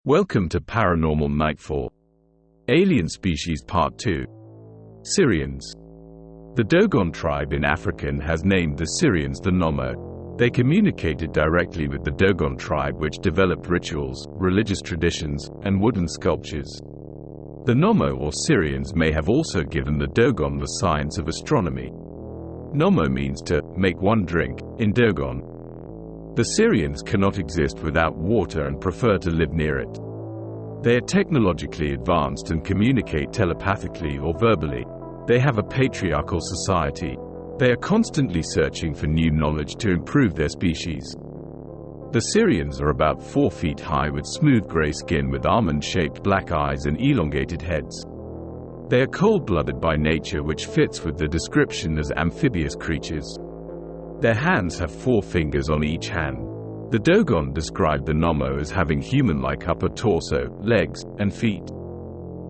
Welcome to Paranormal Nightfall. Alien Species Part 2. Syrians. The Dogon tribe in Africa has named the Syrians the Nomo. They communicated directly with the Dogon tribe, which developed rituals, religious traditions, and wooden sculptures. The Nomo or Syrians may have also given the Dogon the science of astronomy. Nomo means to make one drink in Dogon. The Syrians cannot exist without water and prefer to live near it. They are technologically advanced and communicate telepathically or verbally. They have a patriarchal society. They are constantly searching for new knowledge to improve their species. The Syrians are about 4 feet high with smooth gray skin with almond-shaped black eyes and elongated heads. They are cold-blooded by nature, which fits with the description as amphibious creatures. Their hands have 4 fingers on each hand. The Dogon described the Nomo as having human-like upper torso, legs, and feet.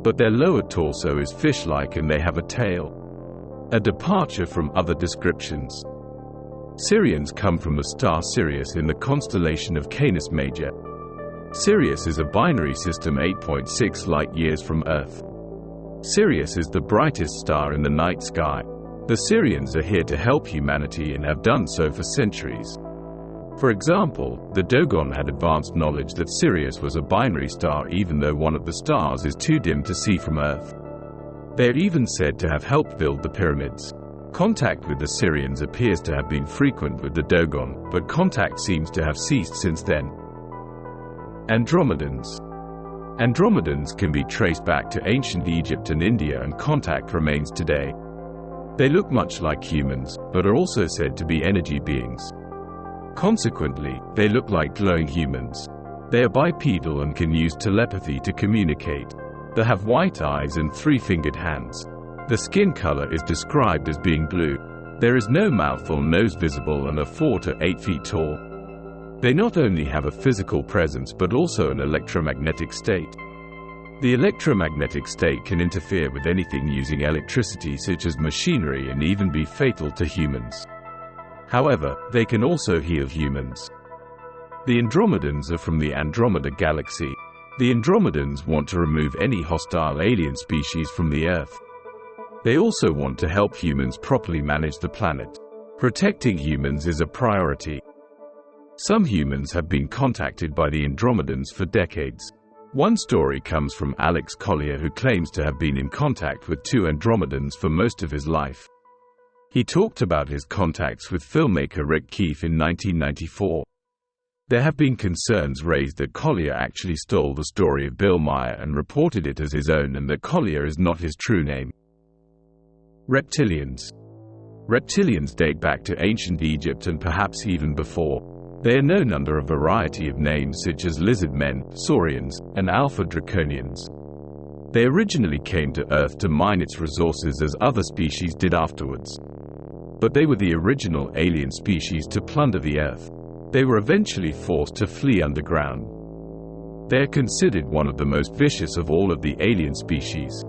But their lower torso is fish-like and they have a tail. A departure from other descriptions. Syrians come from the star Sirius in the constellation of Canis Major. Sirius is a binary system 8.6 light-years from Earth. Sirius is the brightest star in the night sky. The Syrians are here to help humanity and have done so for centuries. For example, the Dogon had advanced knowledge that Sirius was a binary star even though one of the stars is too dim to see from Earth. They are even said to have helped build the pyramids. Contact with the Syrians appears to have been frequent with the Dogon, but contact seems to have ceased since then. Andromedans. Andromedans can be traced back to ancient Egypt and India, and contact remains today. They look much like humans, but are also said to be energy beings. Consequently, they look like glowing humans. They are bipedal and can use telepathy to communicate. They have white eyes and 3-fingered hands. The skin color is described as being blue. There is no mouth or nose visible and are 4 to 8 feet tall. They not only have a physical presence but also an electromagnetic state. The electromagnetic state can interfere with anything using electricity, such as machinery, and even be fatal to humans. However, they can also heal humans. The Andromedans are from the Andromeda galaxy. The Andromedans want to remove any hostile alien species from the Earth. They also want to help humans properly manage the planet. Protecting humans is a priority. Some humans have been contacted by the Andromedans for decades. One story comes from Alex Collier, who claims to have been in contact with 2 Andromedans for most of his life. He talked about his contacts with filmmaker Rick Keefe in 1994. There have been concerns raised that Collier actually stole the story of Bill Meyer and reported it as his own, and that Collier is not his true name. Reptilians. Reptilians date back to ancient Egypt and perhaps even before. They are known under a variety of names such as lizard men, saurians, and alpha draconians. They originally came to Earth to mine its resources as other species did afterwards. But they were the original alien species to plunder the Earth. They were eventually forced to flee underground. They are considered one of the most vicious of all of the alien species.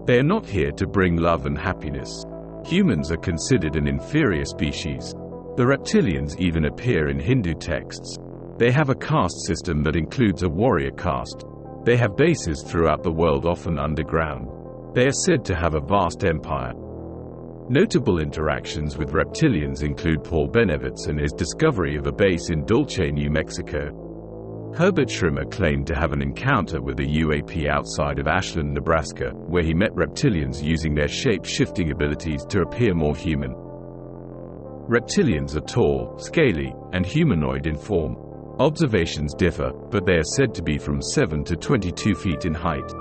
They are not here to bring love and happiness. Humans are considered an inferior species. The reptilians even appear in Hindu texts. They have a caste system that includes a warrior caste. They have bases throughout the world, often underground. They are said to have a vast empire. Notable interactions with reptilians include Paul Benevitz and his discovery of a base in Dulce, New Mexico. Herbert Schrimmer claimed to have an encounter with a UAP outside of Ashland, Nebraska, where he met reptilians using their shape-shifting abilities to appear more human. Reptilians are tall, scaly, and humanoid in form. Observations differ, but they are said to be from 7 to 22 feet in height.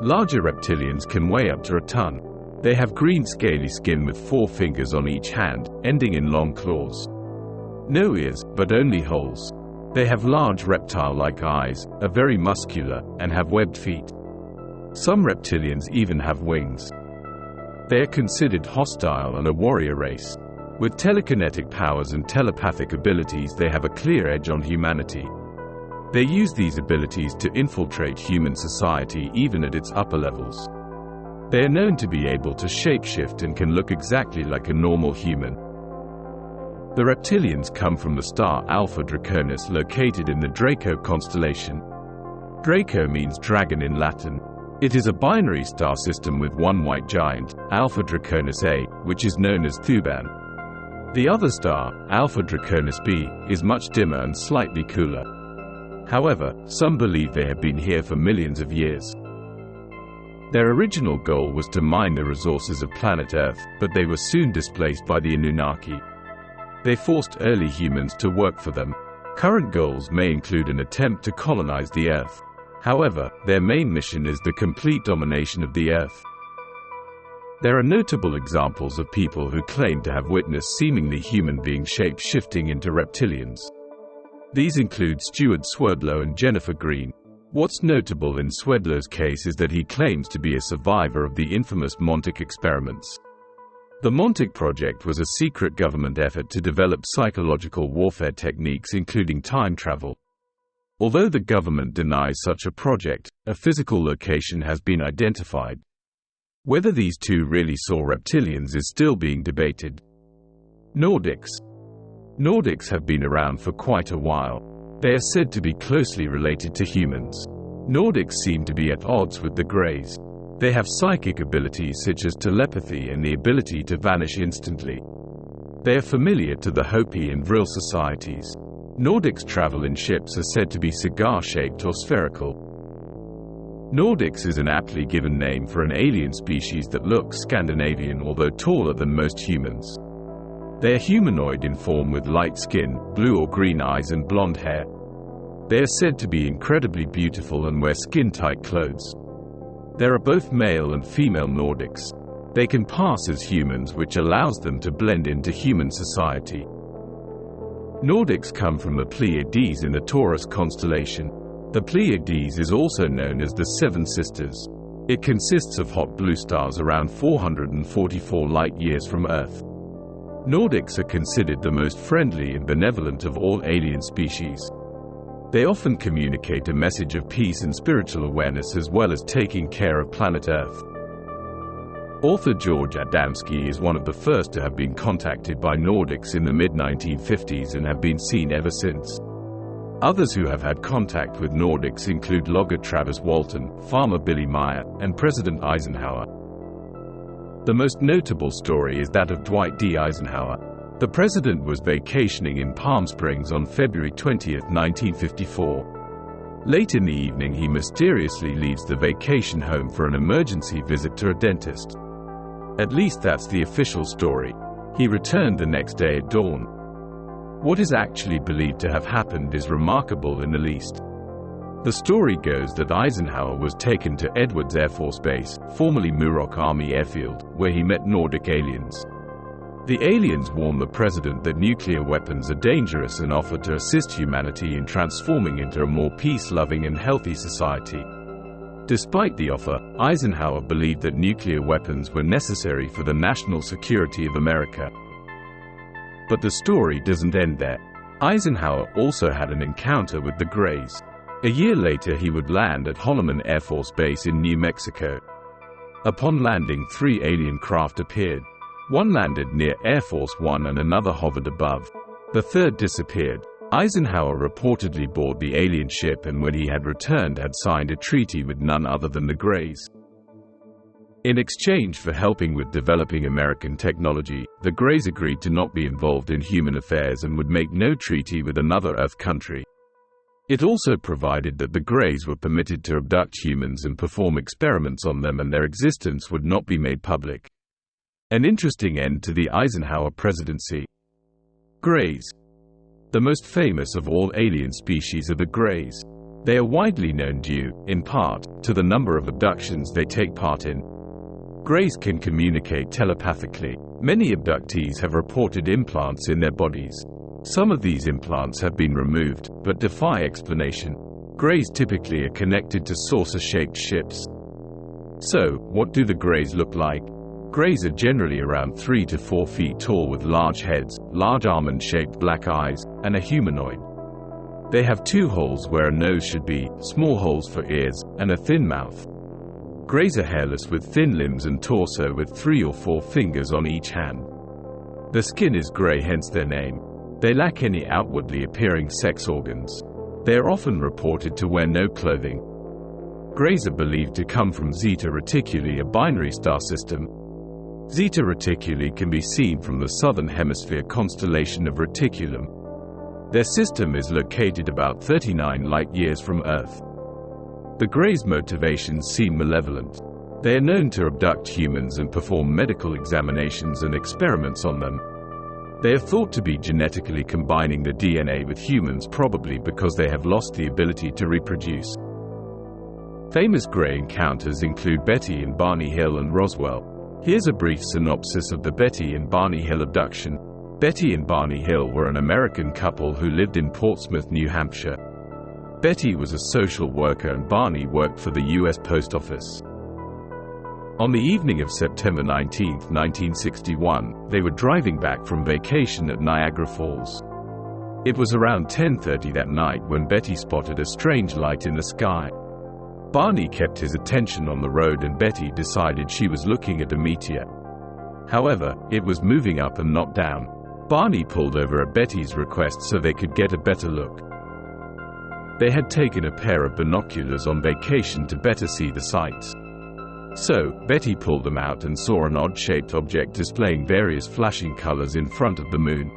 Larger reptilians can weigh up to a ton. They have green scaly skin with 4 fingers on each hand, ending in long claws. No ears, but only holes. They have large reptile-like eyes, are very muscular, and have webbed feet. Some reptilians even have wings. They are considered hostile and a warrior race. With telekinetic powers and telepathic abilities, they have a clear edge on humanity. They use these abilities to infiltrate human society even at its upper levels. They are known to be able to shapeshift and can look exactly like a normal human. The reptilians come from the star Alpha Draconis, located in the Draco constellation. Draco means dragon in Latin. It is a binary star system with one white giant, Alpha Draconis A, which is known as Thuban. The other star, Alpha Draconis B, is much dimmer and slightly cooler. However, some believe they have been here for millions of years. Their original goal was to mine the resources of planet Earth, but they were soon displaced by the Anunnaki. They forced early humans to work for them. Current goals may include an attempt to colonize the Earth. However, their main mission is the complete domination of the Earth. There are notable examples of people who claim to have witnessed seemingly human beings shape-shifting into reptilians. These include Stuart Swerdlow and Jennifer Green. What's notable in Swerdlow's case is that he claims to be a survivor of the infamous Montauk experiments. The Montauk Project was a secret government effort to develop psychological warfare techniques including time travel. Although the government denies such a project, a physical location has been identified. Whether these two really saw reptilians is still being debated. Nordics. Nordics have been around for quite a while. They are said to be closely related to humans. Nordics seem to be at odds with the Greys. They have psychic abilities such as telepathy and the ability to vanish instantly. They are familiar to the Hopi and Vril societies. Nordics travel in ships are said to be cigar-shaped or spherical. Nordics is an aptly given name for an alien species that looks Scandinavian although taller than most humans. They are humanoid in form with light skin, blue or green eyes and blonde hair. They are said to be incredibly beautiful and wear skin-tight clothes. There are both male and female Nordics. They can pass as humans, which allows them to blend into human society. Nordics come from the Pleiades in the Taurus constellation. The Pleiades is also known as the Seven Sisters. It consists of hot blue stars around 444 light-years from Earth. Nordics are considered the most friendly and benevolent of all alien species. They often communicate a message of peace and spiritual awareness as well as taking care of planet Earth. Author George Adamski is one of the first to have been contacted by Nordics in the mid-1950s and have been seen ever since. Others who have had contact with Nordics include logger Travis Walton, farmer Billy Meyer, and President Eisenhower. The most notable story is that of Dwight D. Eisenhower. The president was vacationing in Palm Springs on February 20, 1954. Late in the evening, he mysteriously leaves the vacation home for an emergency visit to a dentist. At least that's the official story. He returned the next day at dawn. What is actually believed to have happened is remarkable in the least. The story goes that Eisenhower was taken to Edwards Air Force Base, formerly Muroc Army Airfield, where he met Nordic aliens. The aliens warned the president that nuclear weapons are dangerous and offered to assist humanity in transforming into a more peace-loving and healthy society. Despite the offer, Eisenhower believed that nuclear weapons were necessary for the national security of America. But the story doesn't end there. Eisenhower also had an encounter with the Greys. A year later, he would land at Holloman Air Force Base in New Mexico. Upon landing, 3 alien craft appeared. One landed near Air Force One and another hovered above. The third disappeared. Eisenhower reportedly boarded the alien ship and when he had returned had signed a treaty with none other than the Greys. In exchange for helping with developing American technology, the Greys agreed to not be involved in human affairs and would make no treaty with another Earth country. It also provided that the Greys were permitted to abduct humans and perform experiments on them and their existence would not be made public. An interesting end to the Eisenhower presidency. Greys. The most famous of all alien species are the Greys. They are widely known due, in part, to the number of abductions they take part in. Greys can communicate telepathically. Many abductees have reported implants in their bodies. Some of these implants have been removed, but defy explanation. Greys typically are connected to saucer-shaped ships. So, what do the Greys look like? Greys are generally around 3 to 4 feet tall with large heads, large almond-shaped black eyes, and a humanoid. They have 2 holes where a nose should be, small holes for ears, and a thin mouth. Greys are hairless with thin limbs and torso with 3 or 4 fingers on each hand. The skin is gray, hence their name. They lack any outwardly appearing sex organs. They are often reported to wear no clothing. Greys are believed to come from Zeta Reticuli, a binary star system. Zeta Reticuli can be seen from the southern hemisphere constellation of Reticulum. Their system is located about 39 light-years from Earth. The Greys' motivations seem malevolent. They are known to abduct humans and perform medical examinations and experiments on them. They are thought to be genetically combining the DNA with humans, probably because they have lost the ability to reproduce. Famous Grey encounters include Betty and Barney Hill and Roswell. Here's a brief synopsis of the Betty and Barney Hill abduction. Betty and Barney Hill were an American couple who lived in Portsmouth, New Hampshire. Betty was a social worker and Barney worked for the U.S. Post Office. On the evening of September 19, 1961, they were driving back from vacation at Niagara Falls. It was around 10:30 that night when Betty spotted a strange light in the sky. Barney kept his attention on the road and Betty decided she was looking at a meteor. However, it was moving up and not down. Barney pulled over at Betty's request so they could get a better look. They had taken a pair of binoculars on vacation to better see the sights. So, Betty pulled them out and saw an odd-shaped object displaying various flashing colors in front of the moon.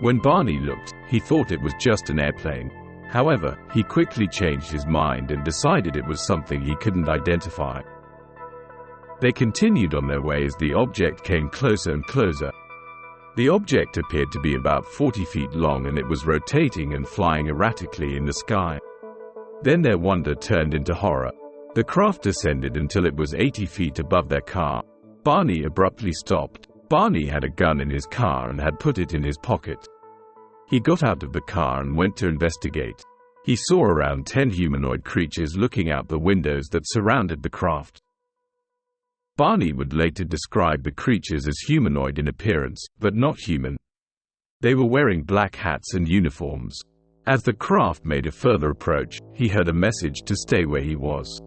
When Barney looked, he thought it was just an airplane. However, he quickly changed his mind and decided it was something he couldn't identify. They continued on their way as the object came closer and closer. The object appeared to be about 40 feet long and it was rotating and flying erratically in the sky. Then their wonder turned into horror. The craft descended until it was 80 feet above their car. Barney abruptly stopped. Barney had a gun in his car and had put it in his pocket. He got out of the car and went to investigate. He saw around 10 humanoid creatures looking out the windows that surrounded the craft. Barney would later describe the creatures as humanoid in appearance, but not human. They were wearing black hats and uniforms. As the craft made a further approach, he heard a message to stay where he was.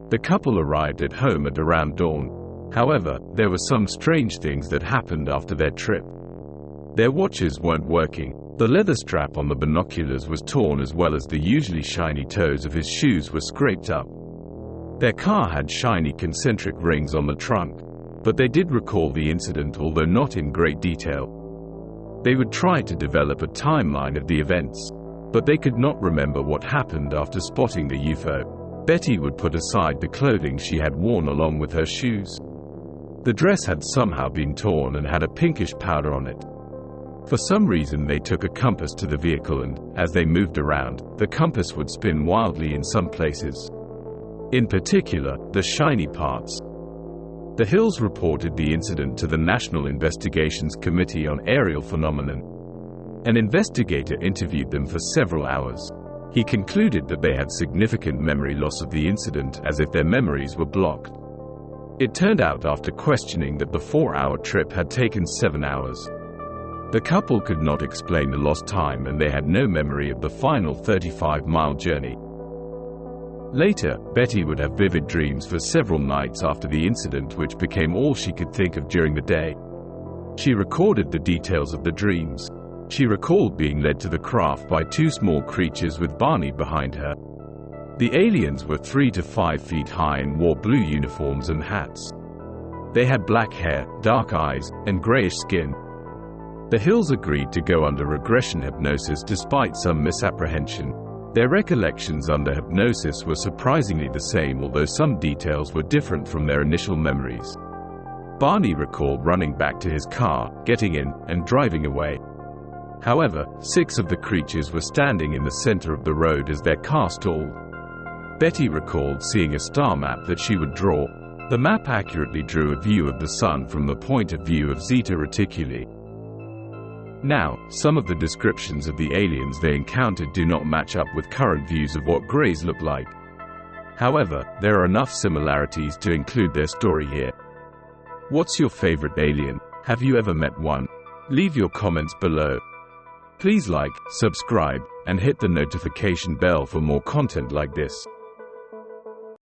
The couple arrived at home at around dawn. However, there were some strange things that happened after their trip. Their watches weren't working. The leather strap on the binoculars was torn as well as the usually shiny toes of his shoes were scraped up. Their car had shiny concentric rings on the trunk, but they did recall the incident, although not in great detail. They would try to develop a timeline of the events, but they could not remember what happened after spotting the UFO. Betty would put aside the clothing she had worn along with her shoes. The dress had somehow been torn and had a pinkish powder on it. For some reason they took a compass to the vehicle and, as they moved around, the compass would spin wildly in some places. In particular, the shiny parts. The Hills reported the incident to the National Investigations Committee on Aerial Phenomenon. An investigator interviewed them for several hours. He concluded that they had significant memory loss of the incident, as if their memories were blocked. It turned out after questioning that the 4-hour trip had taken 7 hours. The couple could not explain the lost time and they had no memory of the final 35-mile journey. Later, Betty would have vivid dreams for several nights after the incident, which became all she could think of during the day. She recorded the details of the dreams. She recalled being led to the craft by 2 small creatures with Barney behind her. The aliens were 3 to 5 feet high and wore blue uniforms and hats. They had black hair, dark eyes, and grayish skin. The Hills agreed to go under regression hypnosis despite some misapprehension. Their recollections under hypnosis were surprisingly the same, although some details were different from their initial memories. Barney recalled running back to his car, getting in, and driving away. However, 6 of the creatures were standing in the center of the road as their car stalled. Betty recalled seeing a star map that she would draw. The map accurately drew a view of the sun from the point of view of Zeta Reticuli. Now, some of the descriptions of the aliens they encountered do not match up with current views of what Greys look like. However, there are enough similarities to include their story here. What's your favorite alien? Have you ever met one? Leave your comments below. Please like, subscribe, and hit the notification bell for more content like this.